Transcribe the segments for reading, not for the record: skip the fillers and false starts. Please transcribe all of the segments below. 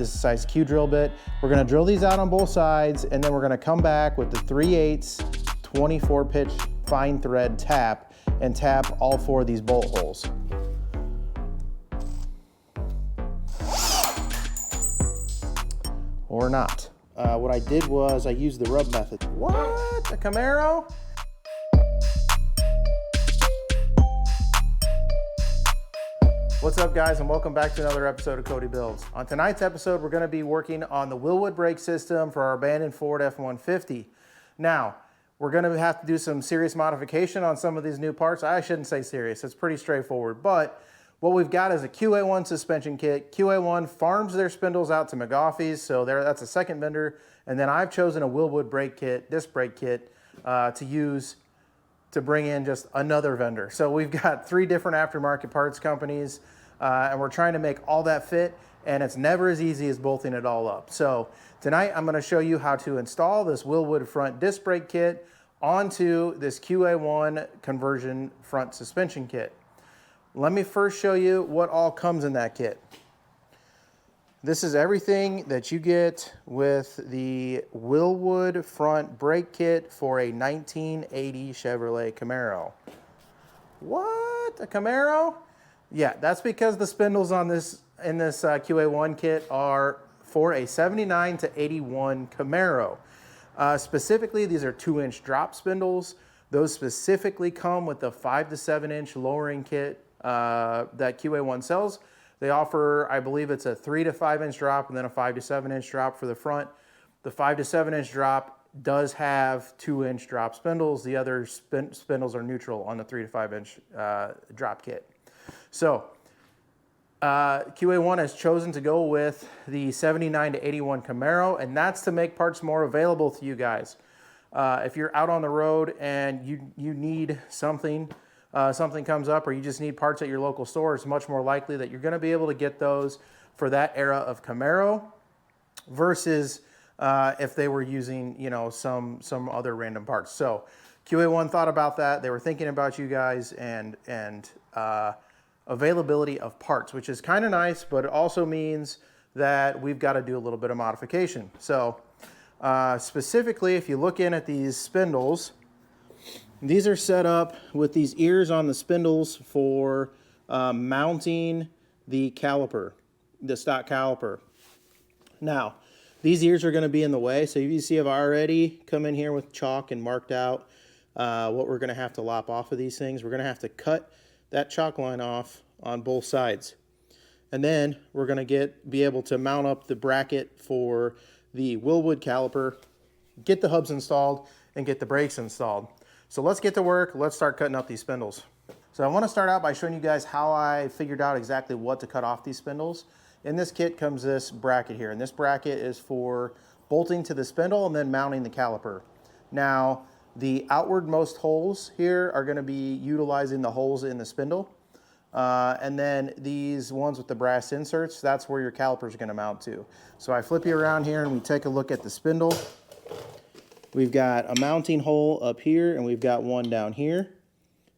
this is size Q drill bit. We're gonna drill these out on both sides, and then we're gonna come back with the 3/8 24 pitch fine thread tap and tap all 4 of these bolt holes. Or not. What I did was I used the rub method. What? A Camaro? What's up, guys, and welcome back to another episode of Cody Builds. On tonight's episode, we're going to be working on the Wilwood brake system for our abandoned Ford F-150. Now, we're going to have to do some serious modification on some of these new parts. I shouldn't say serious, it's pretty straightforward, but what we've got is a QA1 suspension kit. QA1 farms their spindles out to McGaughey's, so that's a second vendor. And then I've chosen a Wilwood brake kit, disc brake kit, to use to bring in just another vendor. So we've got 3 different aftermarket parts companies, and we're trying to make all that fit, and it's never as easy as bolting it all up. So tonight I'm gonna show you how to install this Wilwood front disc brake kit onto this QA1 conversion front suspension kit. Let me first show you what all comes in that kit. This is everything that you get with the Wilwood front brake kit for a 1980 Chevrolet Camaro. What? A Camaro? Yeah, that's because the spindles on this in this QA1 kit are for a 79 to 81 Camaro. Specifically, these are 2-inch drop spindles. Those specifically come with the 5 to 7 inch lowering kit that QA1 sells. They offer, I believe it's a 3 to 5 inch drop and then a 5 to 7 inch drop for the front. The 5 to 7 inch drop does have 2-inch drop spindles. The other spindles are neutral on the 3 to 5 inch drop kit. So QA1 has chosen to go with the 79 to 81 Camaro, and that's to make parts more available to you guys. If you're out on the road and you need something, something comes up, or you just need parts at your local store, it's much more likely that you're going to be able to get those for that era of Camaro versus if they were using, you know, some other random parts. So QA1 thought about that. They were thinking about you guys and availability of parts, which is kind of nice, but it also means that we've got to do a little bit of modification. So specifically, if you look in at these spindles, these are set up with these ears on the spindles for mounting the caliper, the stock caliper. Now, these ears are going to be in the way, so you see I've already come in here with chalk and marked out what we're going to have to lop off of these things. We're going to have to cut that chalk line off on both sides. And then we're going to be able to mount up the bracket for the Wilwood caliper, get the hubs installed, and get the brakes installed. So let's get to work. Let's start cutting up these spindles. So I want to start out by showing you guys how I figured out exactly what to cut off these spindles. In this kit comes this bracket here, and this bracket is for bolting to the spindle and then mounting the caliper. Now, the outwardmost holes here are going to be utilizing the holes in the spindle. And then these ones with the brass inserts, that's where your caliper is going to mount to. So I flip you around here and we take a look at the spindle. We've got a mounting hole up here and we've got one down here.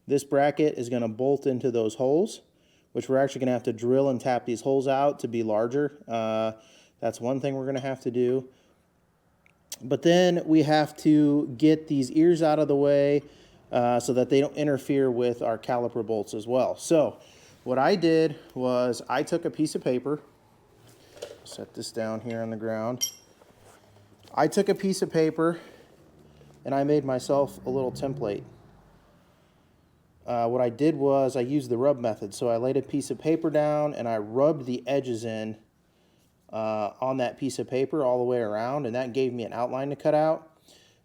This bracket is going to bolt into those holes, which we're actually going to have to drill and tap these holes out to be larger. That's one thing we're going to have to do. But then we have to get these ears out of the way so that they don't interfere with our caliper bolts as well. So what I did was I took a piece of paper, set this down here on the ground. I took a piece of paper and I made myself a little template. What I did was I used the rub method. So I laid a piece of paper down and I rubbed the edges in on that piece of paper all the way around, and that gave me an outline to cut out.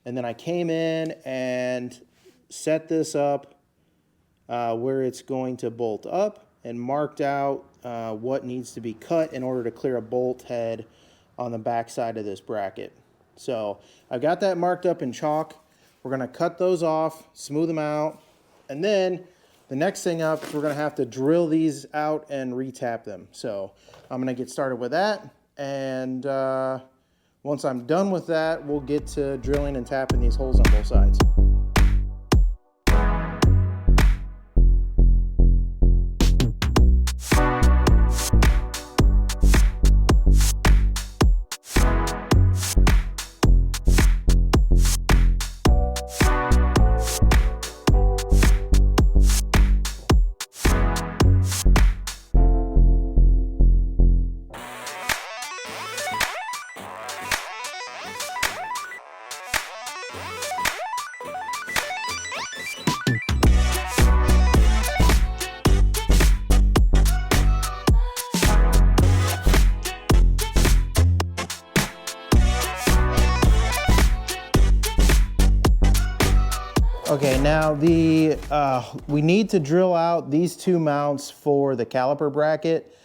And then I came in and set this up where it's going to bolt up and marked out what needs to be cut in order to clear a bolt head on the back side of this bracket. So I've got that marked up in chalk. We're going to cut those off, smooth them out, and then the next thing up is we're going to have to drill these out and retap them. So I'm going to get started with that, and once I'm done with that, we'll get to drilling and tapping these holes on both sides. Okay, now we need to drill out these two mounts for the caliper bracket,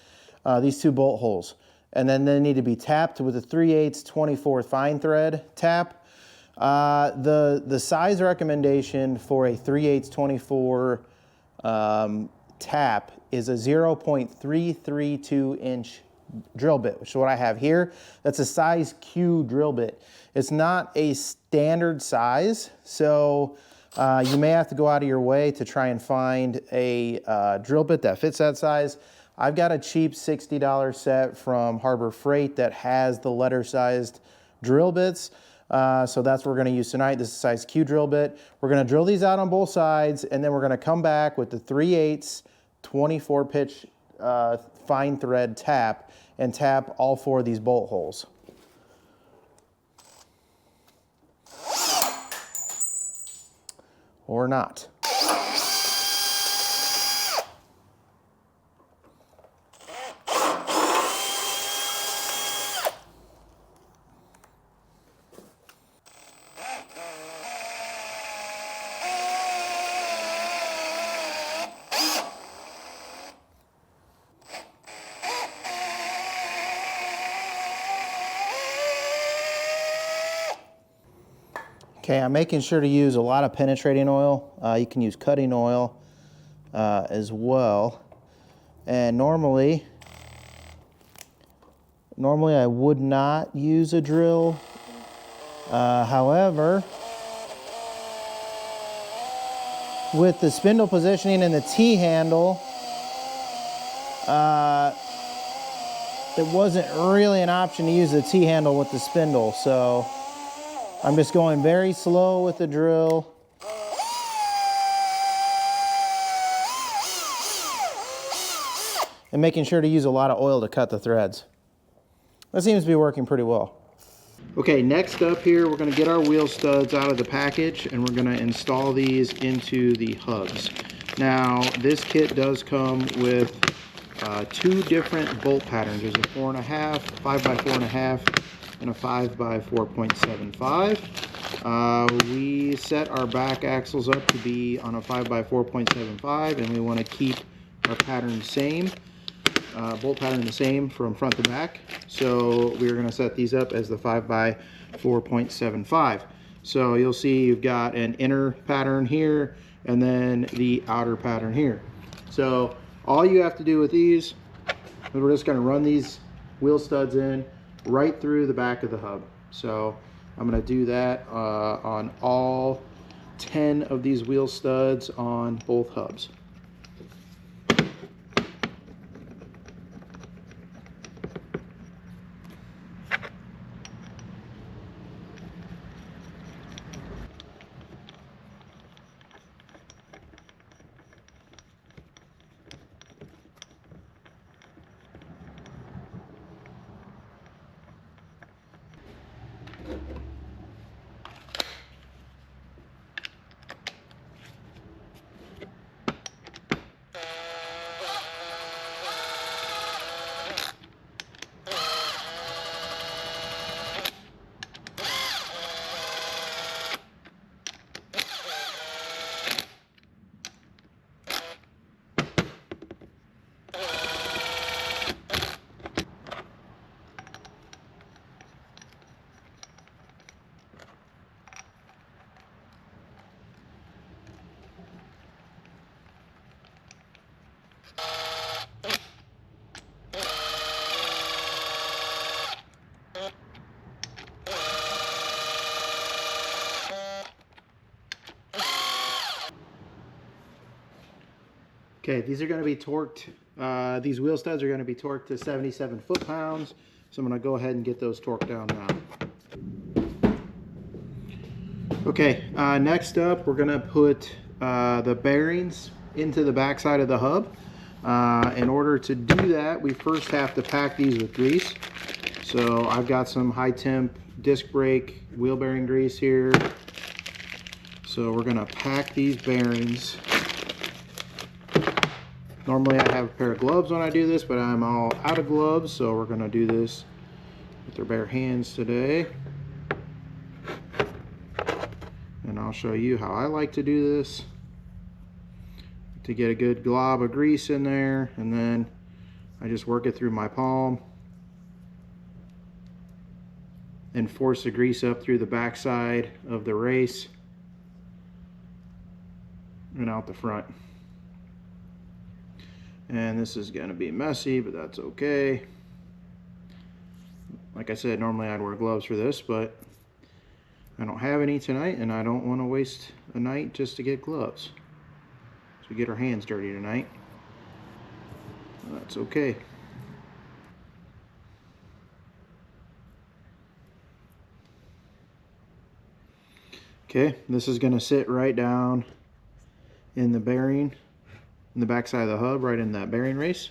these two bolt holes. And then they need to be tapped with a 3/8 24 fine thread tap. The size recommendation for a 3/8 24 tap is a 0.332 inch drill bit, which is what I have here. That's a size Q drill bit. It's not a standard size, so you may have to go out of your way to try and find a drill bit that fits that size. I've got a cheap $60 set from Harbor Freight that has the letter-sized drill bits. So that's what we're going to use tonight. This is a size Q drill bit. We're going to drill these out on both sides, and then we're going to come back with the 3/8 24 pitch fine thread tap and tap all 4 of these bolt holes. Or not. Okay, I'm making sure to use a lot of penetrating oil. You can use cutting oil as well. And normally I would not use a drill. However, with the spindle positioning and the T-handle, it wasn't really an option to use the T-handle with the spindle, so I'm just going very slow with the drill. And making sure to use a lot of oil to cut the threads. That seems to be working pretty well. Okay, next up here, we're gonna get our wheel studs out of the package and we're gonna install these into the hubs. Now, this kit does come with 2 different bolt patterns. There's a 4.5, 5x4.5, and a 5x4.75. We set our back axles up to be on a 5x4.75, and we want to keep our pattern the same, bolt pattern the same from front to back. So we're going to set these up as the 5x4.75. So you'll see you've got an inner pattern here and then the outer pattern here. So all you have to do with these is we're just going to run these wheel studs in right through the back of the hub. So I'm going to do that on all 10 of these wheel studs on both hubs. Okay, these are going to be torqued, these wheel studs are going to be torqued to 77 foot-pounds. So I'm going to go ahead and get those torqued down now. Okay, next up we're going to put the bearings into the back side of the hub. In order to do that, we first have to pack these with grease. So I've got some high temp disc brake wheel bearing grease here. So we're going to pack these bearings. Normally I have a pair of gloves when I do this, but I'm all out of gloves, so we're going to do this with our bare hands today. And I'll show you how I like to do this to get a good glob of grease in there, and then I just work it through my palm and force the grease up through the backside of the race and out the front. And this is going to be messy, but that's okay. Like I said, normally I'd wear gloves for this, but I don't have any tonight, and I don't want to waste a night just to get gloves. So we get our hands dirty tonight. That's okay. Okay, this is going to sit right down in the bearing, in the back side of the hub, right in that bearing race.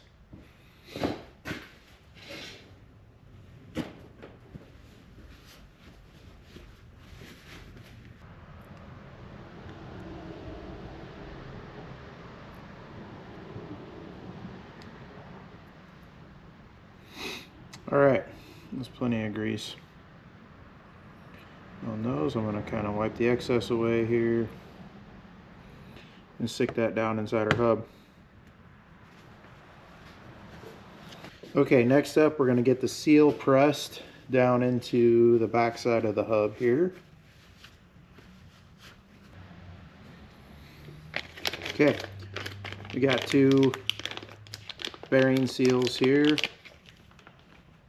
All right, there's plenty of grease on those. I'm going to kind of wipe the excess away here and stick that down inside our hub. Okay, next up we're going to get the seal pressed down into the back side of the hub here. Okay, we got 2 bearing seals here.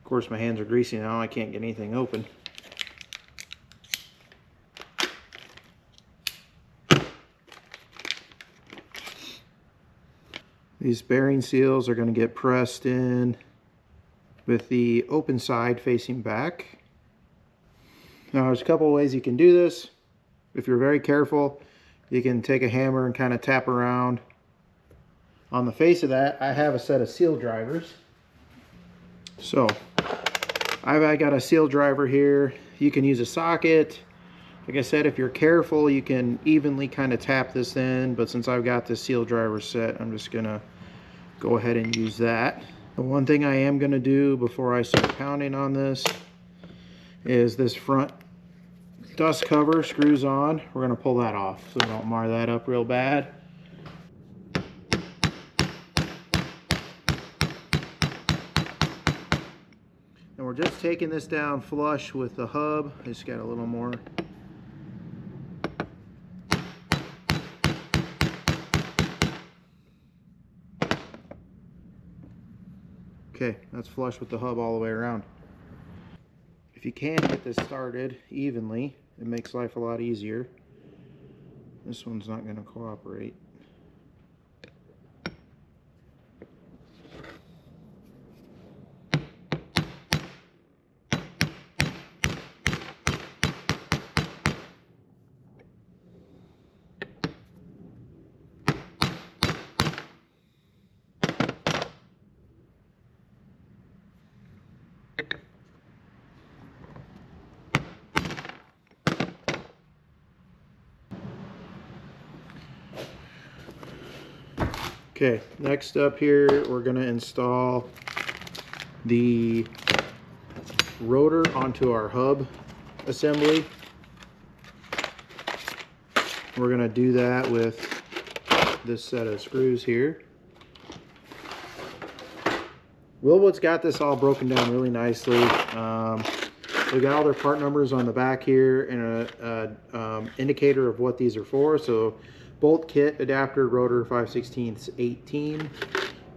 Of course, my hands are greasy now, I can't get anything open. These bearing seals are going to get pressed in with the open side facing back. Now there's a couple of ways you can do this. If you're very careful, you can take a hammer and kind of tap around on the face of that. I have a set of seal drivers. So I got a seal driver here. You can use a socket. Like I said, if you're careful, you can evenly kind of tap this in, but since I've got the seal driver set, I'm just gonna go ahead and use that. The one thing I am gonna do before I start pounding on this is this front dust cover screws on. We're gonna pull that off so we don't mar that up real bad. And we're just taking this down flush with the hub. I just got a little more. Okay, that's flush with the hub all the way around. If you can get this started evenly, it makes life a lot easier. This one's not going to cooperate. Okay, next up here, we're going to install the rotor onto our hub assembly. We're going to do that with this set of screws here. Wilwood's got this all broken down really nicely. They've got all their part numbers on the back here and an indicator of what these are for. So bolt kit, adapter, rotor, 5/16 18,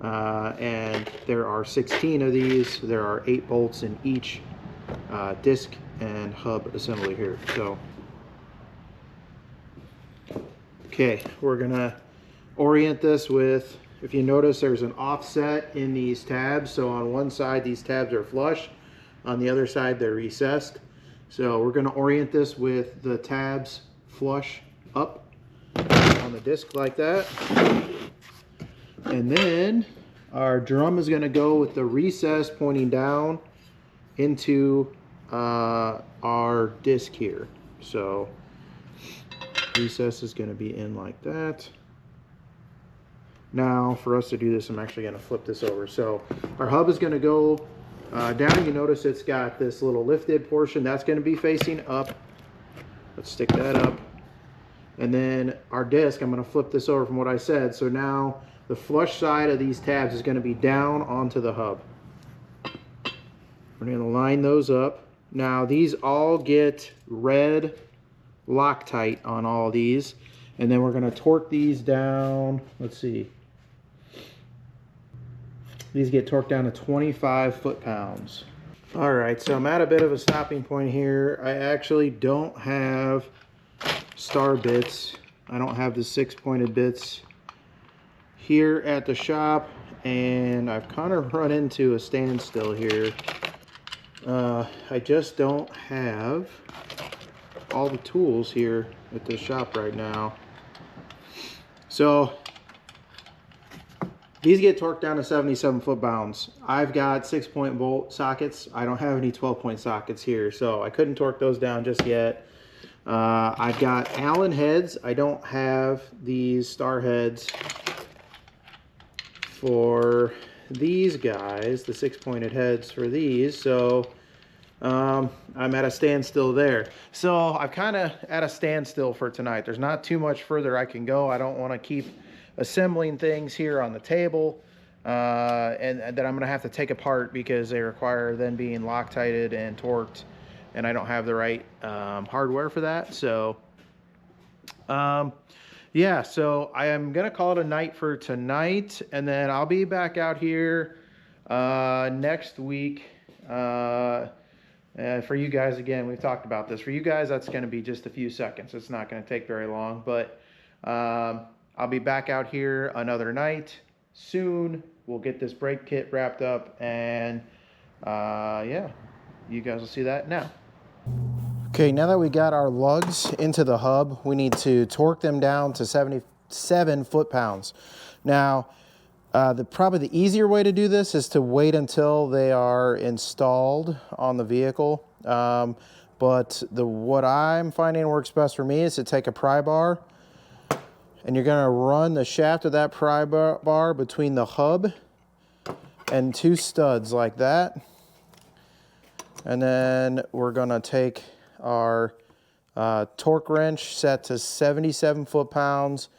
and there are 16 of these. There are 8 bolts in each disc and hub assembly here. So, okay, we're gonna orient this with, if you notice, there's an offset in these tabs. So on one side, these tabs are flush. On the other side, they're recessed. So we're gonna orient this with the tabs flush up on the disc like that, and then our drum is going to go with the recess pointing down into our disc here. So recess is going to be in like that. Now for us to do this, I'm actually going to flip this over. So our hub is going to go down. You notice it's got this little lifted portion that's going to be facing up. Let's stick that up. And then our disc, I'm going to flip this over from what I said. So now the flush side of these tabs is going to be down onto the hub. We're going to line those up. Now these all get red Loctite on all these. And then we're going to torque these down. Let's see. These get torqued down to 25 foot-pounds. All right, so I'm at a bit of a stopping point here. I actually don't have star bits. I don't have the 6-pointed bits here at the shop, and I've kind of run into a standstill here. I just don't have all the tools here at the shop right now. So these get torqued down to 77 foot-pounds. I've got 6-point bolt sockets. I don't have any 12-point sockets here, so I couldn't torque those down just yet. I've got Allen heads. I don't have these star heads for these guys, the 6-pointed heads for these, so I'm at a standstill there. So I'm kind of at a standstill for tonight. There's not too much further I can go. I don't want to keep assembling things here on the table and that I'm going to have to take apart because they require then being Loctited and torqued, and I don't have the right hardware for that. So yeah, so I am gonna call it a night for tonight, and then I'll be back out here next week for you guys. Again, we've talked about this. For you guys, that's gonna be just a few seconds. It's not gonna take very long, but I'll be back out here another night soon. We'll get this brake kit wrapped up, and yeah, you guys will see that now. Okay, now that we got our lugs into the hub, we need to torque them down to 77 foot-pounds. Now, probably the easier way to do this is to wait until they are installed on the vehicle. But what I'm finding works best for me is to take a pry bar, and you're gonna run the shaft of that pry bar between the hub and 2 studs like that. And then we're gonna take our torque wrench set to 77 foot-pounds.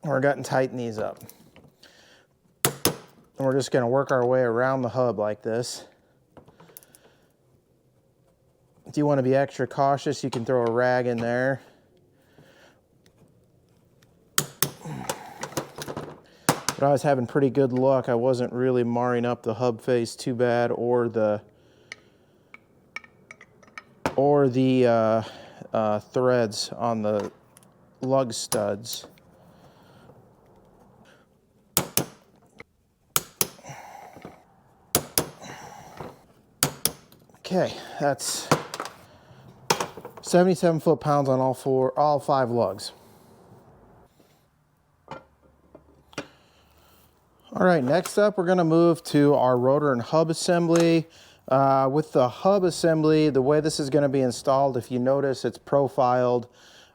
We're going to tighten these up. And we're just going to work our way around the hub like this. If you want to be extra cautious, you can throw a rag in there. But I was having pretty good luck. I wasn't really marring up the hub face too bad, or the threads on the lug studs. Okay, that's 77 foot-pounds on all 5 lugs. All right, next up we're going to move to our rotor and hub assembly. With the hub assembly, the way this is going to be installed, if you notice, it's profiled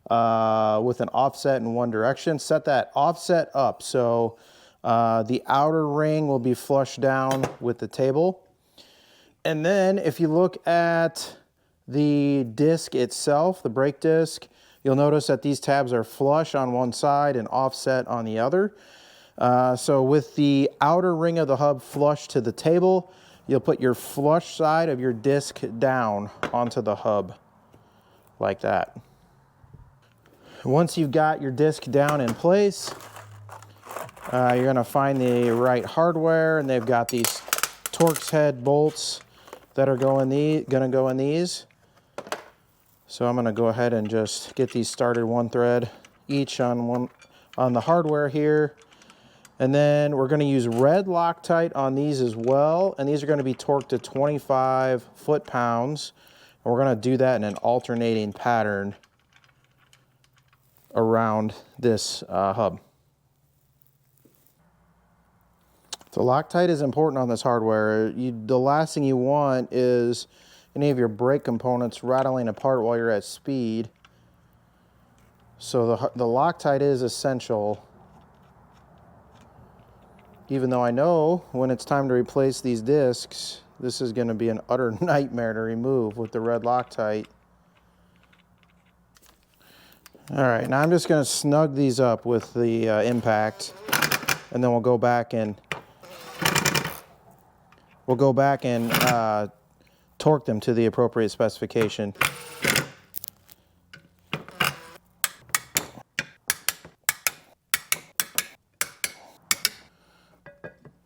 with an offset in one direction. Set that offset up so the outer ring will be flush down with the table. And then if you look at the disc itself, the brake disc, you'll notice that these tabs are flush on one side and offset on the other. So with the outer ring of the hub flush to the table, you'll put your flush side of your disc down onto the hub like that. Once you've got your disc down in place, you're going to find the right hardware, and they've got these Torx head bolts that are going to go in these. So I'm going to go ahead and just get these started 1 thread each on the hardware here. And then we're going to use red Loctite on these as well. And these are going to be torqued to 25 foot-pounds. And we're going to do that in an alternating pattern around this hub. So Loctite is important on this hardware. The last thing you want is any of your brake components rattling apart while you're at speed. So the Loctite is essential. Even though I know when it's time to replace these discs, this is going to be an utter nightmare to remove with the red Loctite. All right, now I'm just going to snug these up with the impact, and then we'll go back and torque them to the appropriate specification.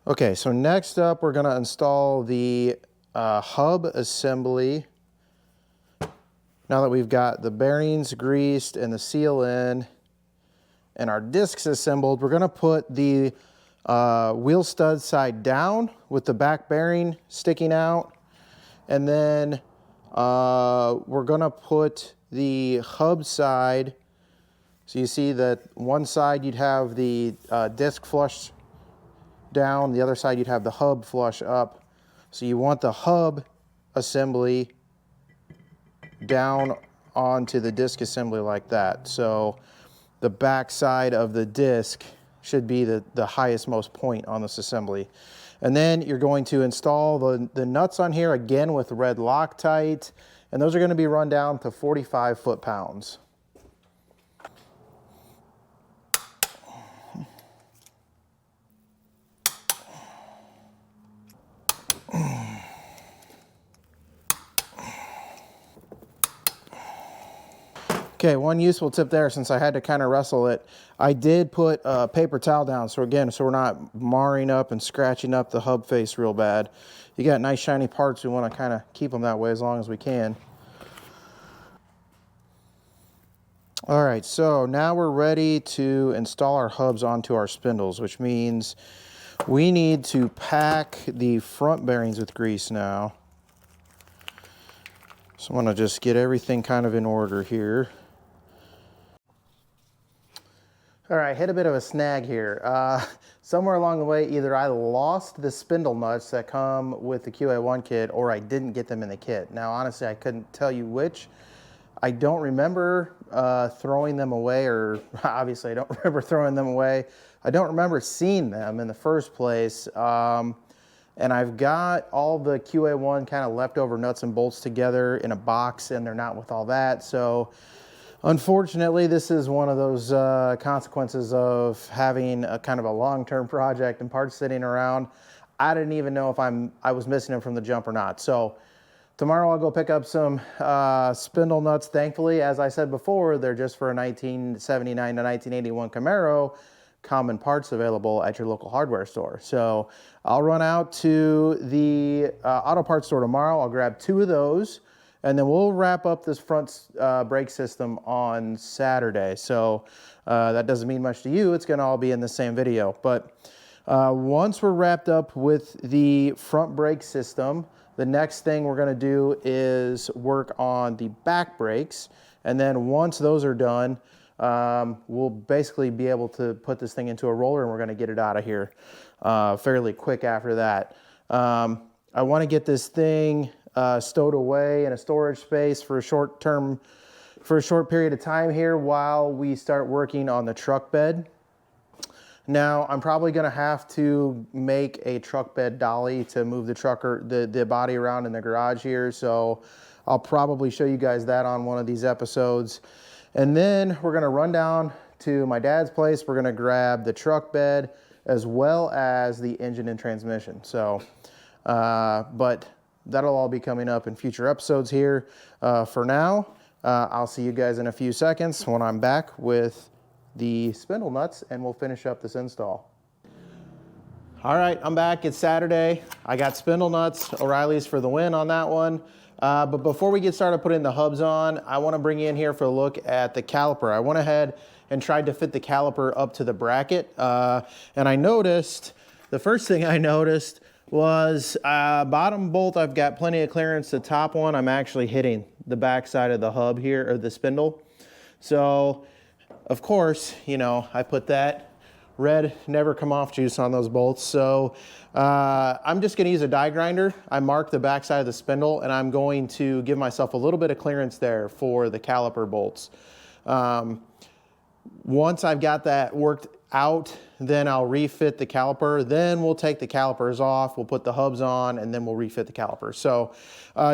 Okay, so next up we're going to install the hub assembly. Now that we've got the bearings greased and the seal in and our discs assembled, we're going to put the wheel stud side down with the back bearing sticking out. And then we're going to put the hub side. So you see that one side you'd have the disc flush down, the other side you'd have the hub flush up. So you want the hub assembly down onto the disc assembly like that. So the back side of the disc should be the highest most point on this assembly. And then you're going to install the nuts on here again with red Loctite, and those are going to be run down to 45 foot-pounds. Okay, one useful tip there, since I had to kind of wrestle it, I did put a paper towel down, so we're not marring up and scratching up the hub face real bad. You got nice shiny parts, we want to kind of keep them that way as long as we can. All right, so now we're ready to install our hubs onto our spindles, which means we need to pack the front bearings with grease now. So I'm going to just get everything kind of in order here. All right, hit a bit of a snag here. Somewhere along the way, either I lost the spindle nuts that come with the QA1 kit, or I didn't get them in the kit. Now, honestly, I couldn't tell you which. I don't remember throwing them away, or obviously I don't remember throwing them away. I don't remember seeing them in the first place. And I've got all the QA1 kind of leftover nuts and bolts together in a box, and they're not with all that. So unfortunately, this is one of those consequences of having a kind of a long-term project and parts sitting around. I didn't even know if I was missing them from the jump or not. So tomorrow I'll go pick up some spindle nuts. Thankfully, as I said before, they're just for a 1979 to 1981 Camaro. Common parts available at your local hardware store. So I'll run out to the auto parts store tomorrow. I'll grab 2 of those, and then we'll wrap up this front brake system on Saturday. So that doesn't mean much to you. It's gonna all be in the same video. But once we're wrapped up with the front brake system, the next thing we're gonna do is work on the back brakes. And then once those are done, we'll basically be able to put this thing into a roller, and we're gonna get it out of here fairly quick after that. I wanna get this thing stowed away in a storage space for a short period of time here while we start working on the truck bed. Now, I'm probably gonna have to make a truck bed dolly to move the trucker, the body around in the garage here. So I'll probably show you guys that on one of these episodes. And then we're gonna run down to my dad's place. We're gonna grab the truck bed as well as the engine and transmission. So, but that'll all be coming up in future episodes here. For now, I'll see you guys in a few seconds when I'm back with the spindle nuts, and we'll finish up this install. All right, I'm back. It's Saturday. I got spindle nuts, O'Reilly's for the win on that one. But before we get started putting the hubs on, I want to bring you in here for a look at the caliper. I went ahead and tried to fit the caliper up to the bracket. And I noticed, the first thing I noticed was bottom bolt, I've got plenty of clearance. The top one, I'm actually hitting the back side of the hub here, or the spindle. So, of course, you know, I put that red never come off juice on those bolts. So I'm just going to use a die grinder. I marked the back side of the spindle, and I'm going to give myself a little bit of clearance there for the caliper bolts. Once I've got that worked out, then I'll refit the caliper. Then we'll take the calipers off, we'll put the hubs on, and then we'll refit the caliper. So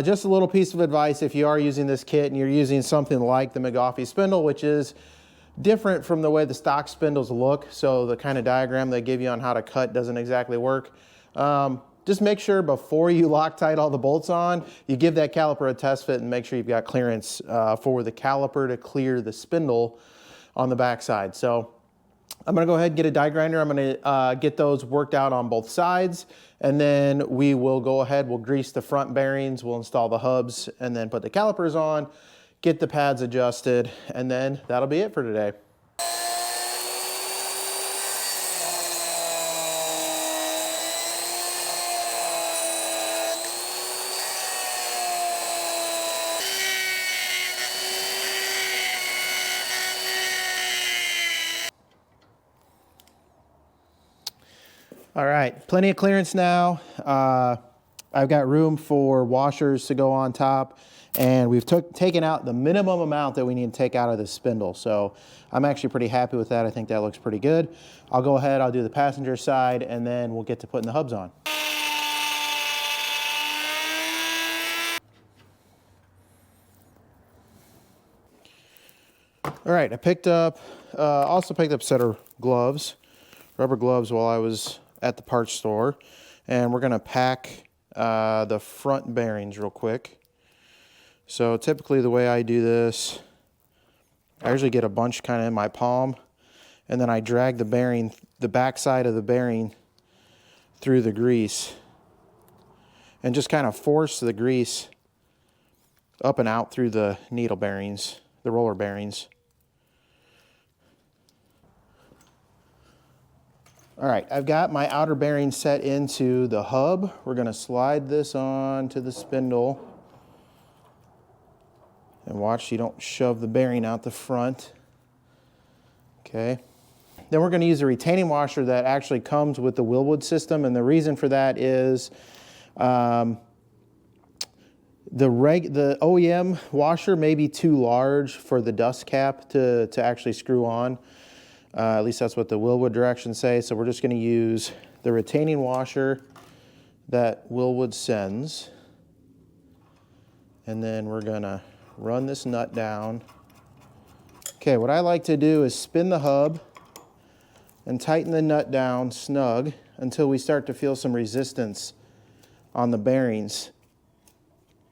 just a little piece of advice: if you are using this kit and you're using something like the McGoffey spindle, which is different from the way the stock spindles look. So the kind of diagram they give you on how to cut doesn't exactly work. Just make sure before you Loctite all the bolts on, you give that caliper a test fit and make sure you've got clearance for the caliper to clear the spindle on the backside. So I'm gonna go ahead and get a die grinder. I'm gonna get those worked out on both sides, and then we will go ahead, we'll grease the front bearings, we'll install the hubs, and then put the calipers on, get the pads adjusted, and then that'll be it for today. All right, plenty of clearance now. I've got room for washers to go on top, and we've taken out the minimum amount that we need to take out of this spindle. So I'm actually pretty happy with that. I think that looks pretty good. I'll go ahead, I'll do the passenger side, and then we'll get to putting the hubs on. All right, I also picked up a set of gloves, rubber gloves, while I was at the parts store, and we're gonna pack the front bearings real quick. So typically the way I do this, I usually get a bunch kind of in my palm, and then I drag the bearing, the back side of the bearing through the grease, and just kind of force the grease up and out through the needle bearings, the roller bearings. All right, I've got my outer bearing set into the hub. We're gonna slide this on to the spindle. And watch you don't shove the bearing out the front. Okay. Then we're gonna use a retaining washer that actually comes with the Wilwood system, and the reason for that is the OEM washer may be too large for the dust cap to actually screw on. At least that's what the Wilwood directions say. So we're just going to use the retaining washer that Wilwood sends. And then we're going to run this nut down. Okay, what I like to do is spin the hub and tighten the nut down snug until we start to feel some resistance on the bearings,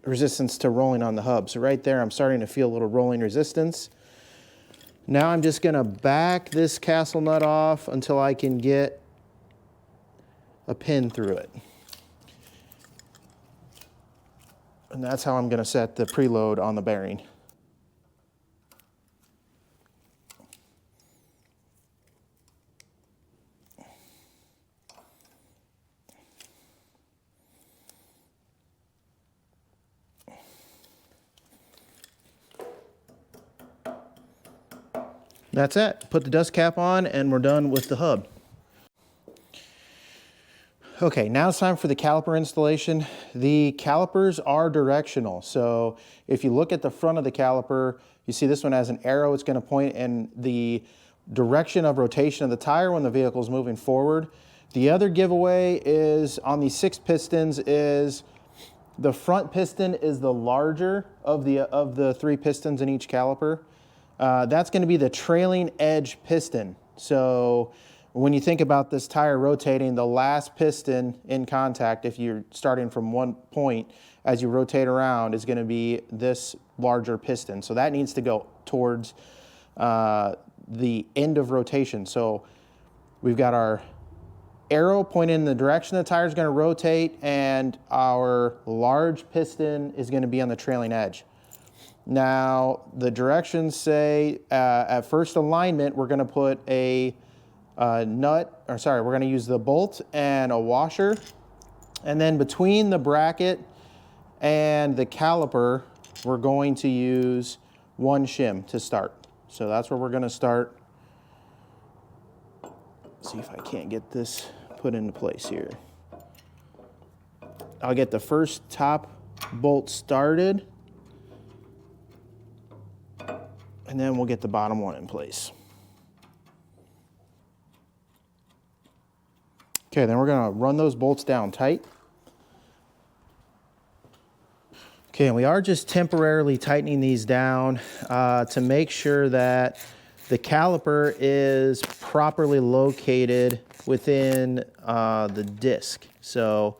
resistance to rolling on the hub. So right there, I'm starting to feel a little rolling resistance. Now I'm just gonna back this castle nut off until I can get a pin through it. And that's how I'm gonna set the preload on the bearing. That's it. Put the dust cap on and we're done with the hub. Okay, now it's time for the caliper installation. The calipers are directional. So if you look at the front of the caliper, you see this one has an arrow. It's going to point in the direction of rotation of the tire when the vehicle is moving forward. The other giveaway is on these 6 pistons is the front piston is the larger of the 3 pistons in each caliper. That's going to be the trailing edge piston. So when you think about this tire rotating, the last piston in contact, if you're starting from one point, as you rotate around, is going to be this larger piston. So that needs to go towards the end of rotation. So we've got our arrow pointing in the direction the tire is going to rotate, and our large piston is going to be on the trailing edge. Now, the directions say at first alignment, we're going to put a we're going to use the bolt and a washer. And then between the bracket and the caliper, we're going to use 1 shim to start. So that's where we're going to start. See if I can't get this put into place here. I'll get the first top bolt started, and then we'll get the bottom one in place. Okay, then we're gonna run those bolts down tight. Okay, and we are just temporarily tightening these down to make sure that the caliper is properly located within the disc. So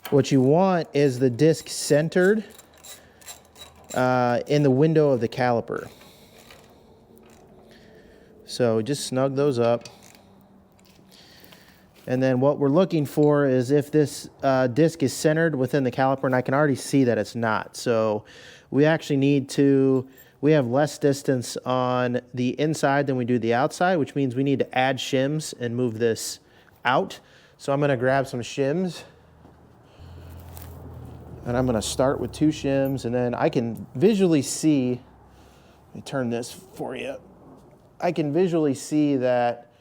what you want is the disc centered in the window of the caliper. So just snug those up. And then what we're looking for is if this disc is centered within the caliper, and I can already see that it's not. So we actually need to, we have less distance on the inside than we do the outside, which means we need to add shims and move this out. So I'm gonna grab some shims, and I'm gonna start with 2 shims, and then I can visually see, let me turn this for you. I can visually see that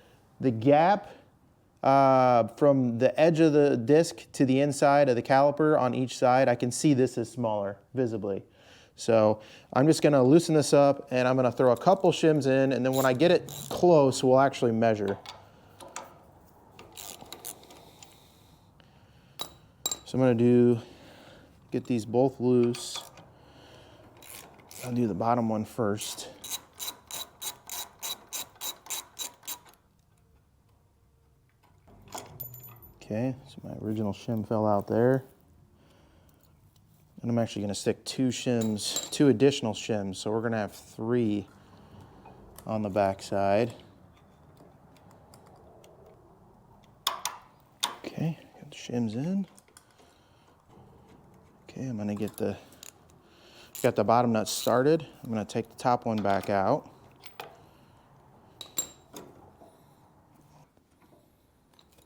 the gap from the edge of the disc to the inside of the caliper on each side, I can see this is smaller visibly. So I'm just gonna loosen this up, and I'm gonna throw a couple shims in, and then when I get it close, we'll actually measure. So I'm gonna get these both loose. I'll do the bottom one first. Okay, so my original shim fell out there. And I'm actually gonna stick 2 additional shims. So we're gonna have 3 on the back side. Okay, got the shims in. Okay, I'm gonna got the bottom nut started. I'm gonna take the top one back out.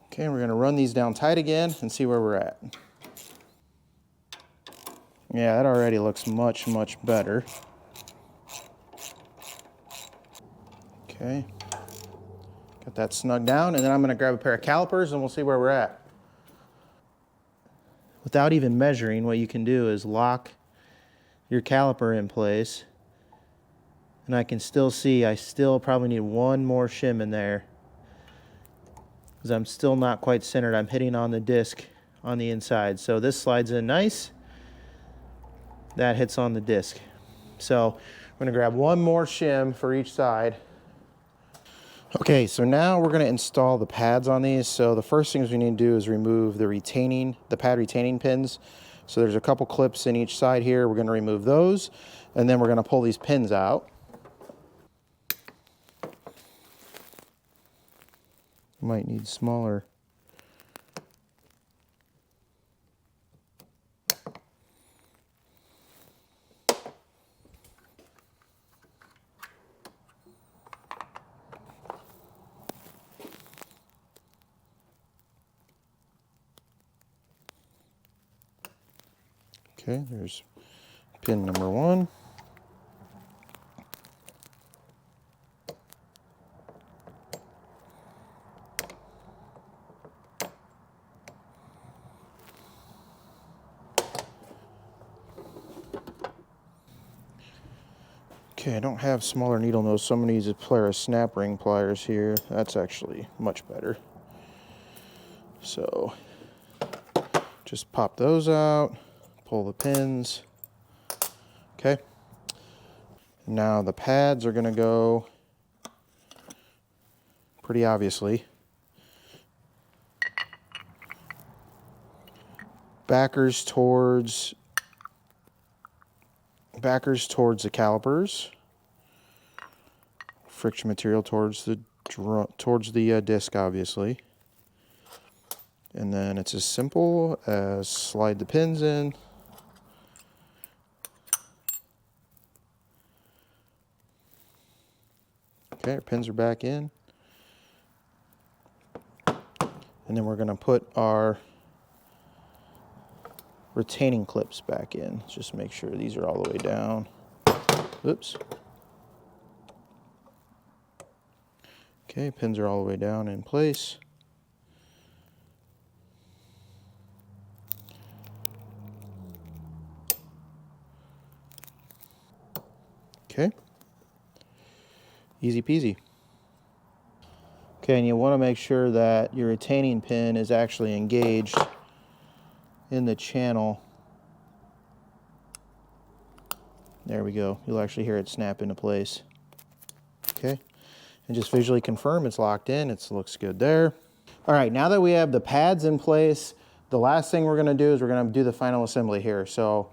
Okay, we're gonna run these down tight again and see where we're at. Yeah, that already looks much, much better. Okay, got that snug down, and then I'm gonna grab a pair of calipers and we'll see where we're at. Without even measuring, what you can do is lock your caliper in place, and I can still see I still probably need 1 more shim in there, because I'm still not quite centered. I'm hitting on the disc on the inside. So this slides in nice. That hits on the disc. So I'm gonna grab 1 more shim for each side. Okay, so now we're gonna install the pads on these. So the first things we need to do is remove the pad retaining pins. So there's a couple clips in each side here. We're gonna remove those, and then we're gonna pull these pins out. Might need smaller. Okay, there's pin number 1. Okay, I don't have smaller needle nose, so I'm going to use a pair of snap ring pliers here. That's actually much better. So just pop those out, pull the pins. Okay. Now the pads are going to go pretty obviously backers towards the calipers, friction material towards the disc, obviously. And then it's as simple as slide the pins in. Okay, our pins are back in. And then we're going to put our retaining clips back in. Let's just make sure these are all the way down. Oops. Okay, pins are all the way down in place. Okay. Easy peasy. Okay, and you want to make sure that your retaining pin is actually engaged in the channel. There we go. You'll actually hear it snap into place. Okay, and just visually confirm it's locked in. It looks good there. All right, now that we have the pads in place, the last thing we're gonna do is we're gonna do the final assembly here. So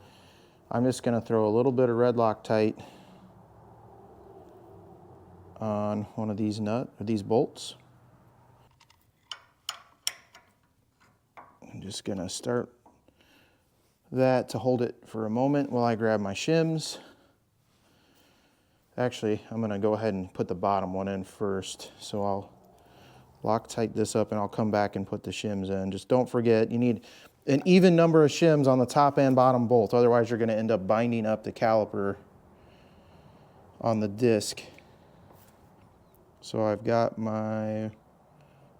I'm just gonna throw a little bit of red Loctite on one of these these bolts. I'm just gonna start that to hold it for a moment while I grab my shims. Actually, I'm gonna go ahead and put the bottom one in first. So I'll Loctite this up and I'll come back and put the shims in. Just don't forget, you need an even number of shims on the top and bottom bolt. Otherwise, you're gonna end up binding up the caliper on the disc. So I've got my,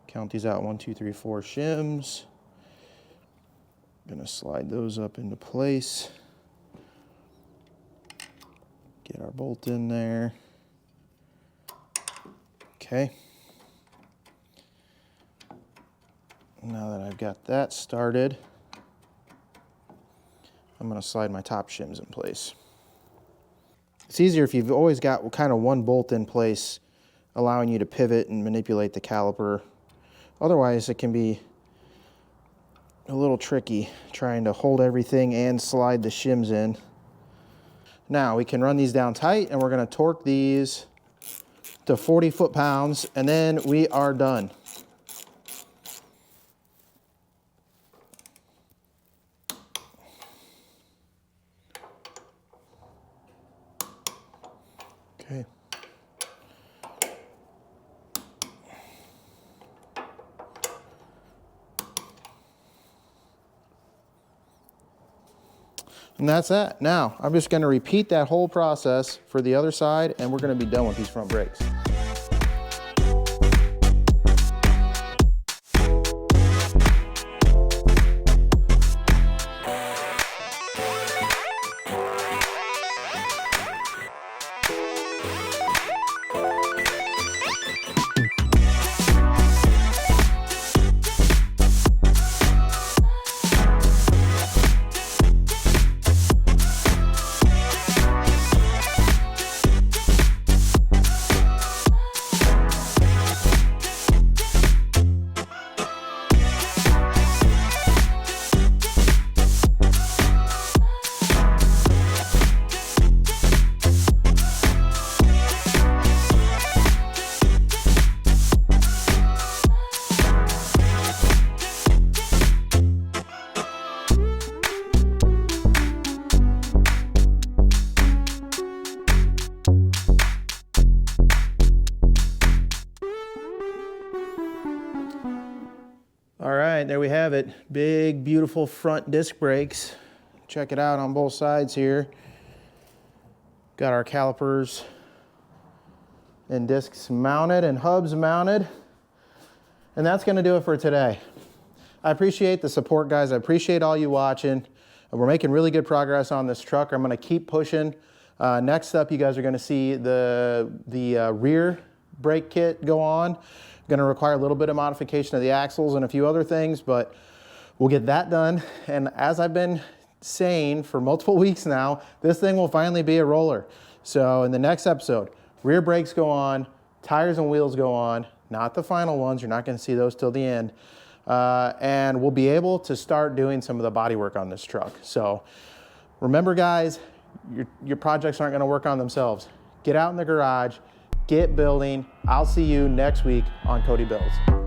count these out, 1, 2, 3, 4 shims. Gonna slide those up into place. Get our bolt in there. Okay. Now that I've got that started, I'm gonna slide my top shims in place. It's easier if you've always got kind of one bolt in place, allowing you to pivot and manipulate the caliper. Otherwise, it can be a little tricky trying to hold everything and slide the shims in. Now we can run these down tight and we're gonna torque these to 40 foot-pounds and then we are done. Okay. And that's that. Now, I'm just gonna repeat that whole process for the other side and we're gonna be done with these front brakes. All right, there we have it. Big, beautiful front disc brakes. Check it out on both sides here. Got our calipers and discs mounted and hubs mounted. And that's gonna do it for today. I appreciate the support, guys. I appreciate all you watching. We're making really good progress on this truck. I'm gonna keep pushing. Next up, you guys are gonna see the rear brake kit go on. Gonna require a little bit of modification of the axles and a few other things, but we'll get that done. And as I've been saying for multiple weeks now, this thing will finally be a roller. So in the next episode, rear brakes go on, tires and wheels go on, not the final ones. You're not gonna see those till the end. And we'll be able to start doing some of the body work on this truck. So remember, guys, your projects aren't gonna work on themselves. Get out in the garage, get building. I'll see you next week on Cody Builds.